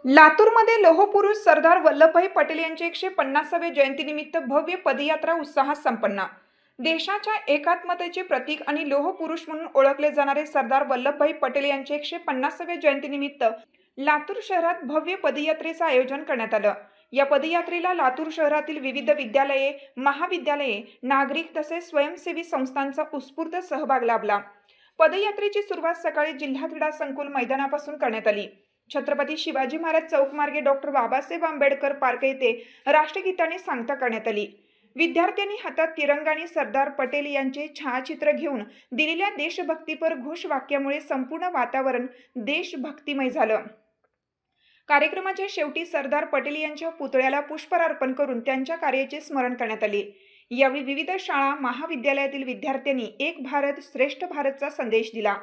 लातूरमध्ये लोहपुरुष सरदार वल्लभभाई पटेल यांच्या 150व्या जयंतीनिमित्त भव्य पदयात्रा उत्साहात संपन्न। देशाच्या एकात्मतेचे प्रतीक आणि लोहपुरुष म्हणून ओळखले जाणारे सरदार वल्लभभाई पटेल यांच्या 150व्या जयंतीनिमित्त लातूर शहरात भव्य पदयात्रेचे आयोजन करण्यात आलं। या पदयात्रेला लातूर शहरातील विविध विद्यालये, महाविद्यालये, नागरिक तसेच स्वयंसेवी संस्थांचा उत्स्फूर्त सहभाग लाभला। पदयात्रेची सुरुवात सकाळी जिल्हा क्रीडा संकुल मैदानापासून करण्यात आली। छत्रपती शिवाजी महाराज चौक मार्गे डॉक्टर बाबासाहेब आंबेडकर पार्क येथे राष्ट्रगीताने सांगता करण्यात आली। विद्यार्थ्यांनी हातात तिरंगा आणि सरदार पटेल यांचे छायाचित्र घेऊन दिलेल्या देशभक्तीपर घोषवाक्यामुळे संपूर्ण वातावरण देशभक्तिमय झालं। कार्यक्रमाच्या शेवटी सरदार पटेल यांच्या पुतळ्याला पुष्पहार करून त्यांच्या कार्याचे स्मरण करण्यात आले। यावेळी विविध शाळा, महाविद्यालयातील विद्यार्थ्यांनी एक भारत श्रेष्ठ भारतचा संदेश दिला।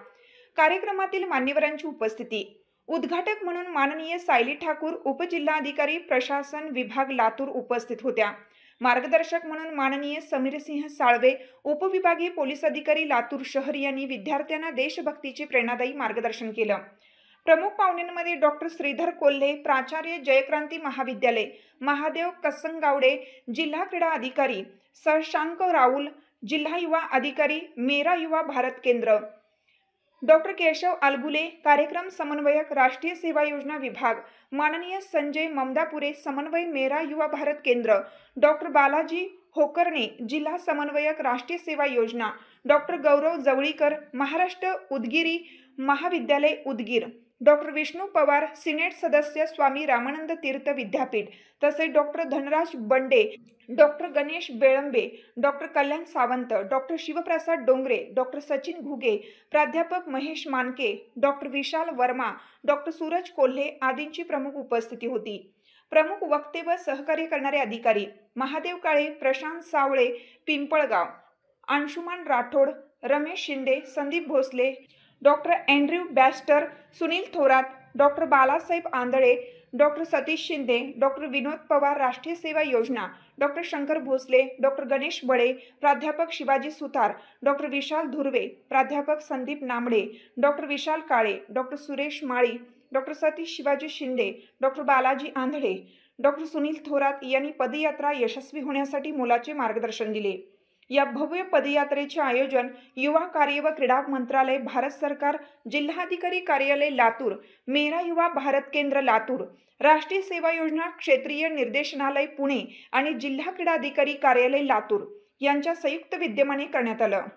कार्यक्रमातील मान्यवरांची उपस्थिती, उद्घाटक म्हणून माननीय सायली ठाकूर, उपजिल्हाधिकारी प्रशासन विभाग लातूर उपस्थित होत्या। मार्गदर्शक म्हणून माननीय समीरसिंह साळवे, उपविभागीय पोलीस अधिकारी लातूर शहर यांनी विद्यार्थ्यांना देशभक्तीचे प्रेरणादायी मार्गदर्शन केलं। प्रमुख पाहुण्यांमध्ये डॉक्टर श्रीधर कोल्हे, प्राचार्य, जयक्रांती महाविद्यालय, महादेव कसंगावडे, जिल्हा क्रीडा अधिकारी शशांक राहुल, जिल्हा युवा अधिकारी, मेरा युवा भारत केंद्र, डॉक्टर केशव आलगुले, कार्यक्रम समन्वयक, राष्ट्रीय सेवा योजना विभाग, माननीय संजय ममदापुरे, समन्वय मेरा युवा भारत केंद्र, डॉक्टर बालाजी होकर्णे, जिल्हा समन्वयक, राष्ट्रीय सेवा योजना, डॉक्टर गौरव जवळीकर, महाराष्ट्र उदगीरी महाविद्यालय उदगीर, डॉक्टर विष्णू पवार, सिनेट सदस्य, स्वामी रामानंद तीर्थ विद्यापीठ, तसेच डॉक्टर धनराज बंडे, डॉक्टर गणेश बेळंबे, डॉक्टर कल्याण सावंत, डॉक्टर शिवप्रसाद डोंगरे, डॉक्टर सचिन घुगे, प्राध्यापक महेश मानके, डॉक्टर विशाल वर्मा, डॉक्टर सूरज कोल्हे आदींची प्रमुख उपस्थिती होती। प्रमुख वक्ते व सहकार्य करणारे अधिकारी Mahadev Kale, Prashant Sawale, Pimpalgaon, Anshuman Rathod, Ramesh Shinde, Sandeep Bhosale, doctor Andrew Baxter, Sunil Thorat, doctor Balasaheb Andhale, doctor Satish Shinde, doctor Vinod Pawar, Rashtriya Seva Yojana, doctor Shankar Bhosale, doctor Ganesh Bade, प्राध्यापक शिवाजी सुतार, डॉक्टर विशाल धुर्वे, प्राध्यापक Sandeep Namde, doctor Vishal Kale, doctor Suresh Mali, doctor Satish Shivaji Shinde, doctor Balaji Andhale, doctor Sunil Thorat यांनी पदयात्रा यशस्वी होण्यासाठी मोलाचे मार्गदर्शन दिले। या भव्य पदयात्रेचे आयोजन युवा कार्य व क्रीडा मंत्रालय, भारत सरकार, जिल्हाधिकारी कार्यालय लातूर, मेरा युवा भारत केंद्र लातूर, राष्ट्रीय सेवा योजना क्षेत्रीय निर्देशनालय पुणे आणि जिल्हा क्रीडा अधिकारी कार्यालय लातूर यांच्या संयुक्त विद्यमाने करण्यात आलं।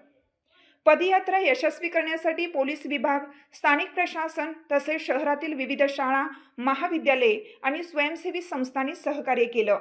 पदयात्रा यशस्वी करण्यासाठी पोलीस विभाग, स्थानिक प्रशासन तसेच शहरातील विविध शाळा, महाविद्यालये आणि स्वयंसेवी संस्थांनी सहकार्य केलं।